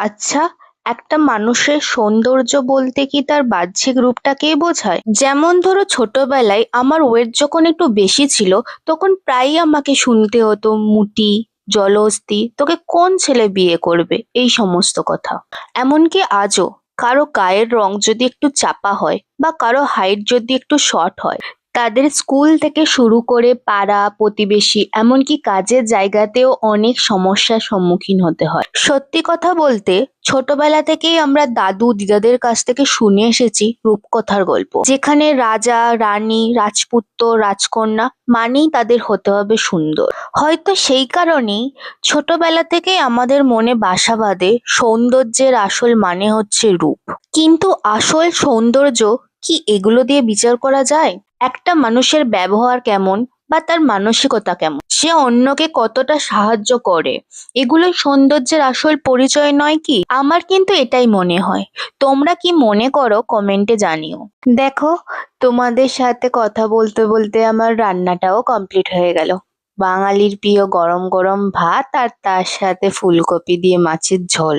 আচ্ছা, একটা মানুষের সৌন্দর্য বলতে কি তার বাহ্যিক রূপটাকেই বোঝায়? যেমন ধরো, ছোটবেলায় আমার ওয়েট যখন একটু বেশি ছিল, তখন প্রায়ই আমাকে শুনতে হতো মুটি, জলহস্তি, তোকে কোন ছেলে বিয়ে করবে, এই সমস্ত কথা। এমনকি আজও কারো গায়ের রং যদি একটু চাপা হয় বা কারো হাইট যদি একটু শর্ট হয়, তাদের স্কুল থেকে শুরু করে পাড়া প্রতিবেশী এমনকি কাজের জায়গাতেও অনেক সমস্যার সম্মুখীন হতে হয়। সত্যি কথা বলতে, ছোটবেলা থেকেই আমরা দাদু দিদাদের কাছ থেকে শুনে এসেছি রূপকথার গল্প, যেখানে রাজা রানী রাজপুত্র রাজকন্যা মানেই তাদের হতে হবে সুন্দর। হয়তো সেই কারণেই ছোটবেলা থেকেই আমাদের মনে বাসা বাঁধে সৌন্দর্যের আসল মানে হচ্ছে রূপ। কিন্তু আসল সৌন্দর্য কি এগুলো দিয়ে বিচার করা যায়? একটা মানুষের ব্যবহার কেমন বা তার মানসিকতা কেমন, সে অন্যকে কতটা সাহায্য করে, এগুলোই সৌন্দর্যের আসল পরিচয় নয় কি? আমার কিন্তু এটাই মনে হয়। তোমরা কি মনে করো কমেন্টে জানিও। দেখো, তোমাদের সাথে কথা বলতে বলতে আমার রান্নাটাও কমপ্লিট হয়ে গেল। বাঙালির প্রিয় গরম গরম ভাত আর তার সাথে ফুলকপি দিয়ে মাছের ঝোল।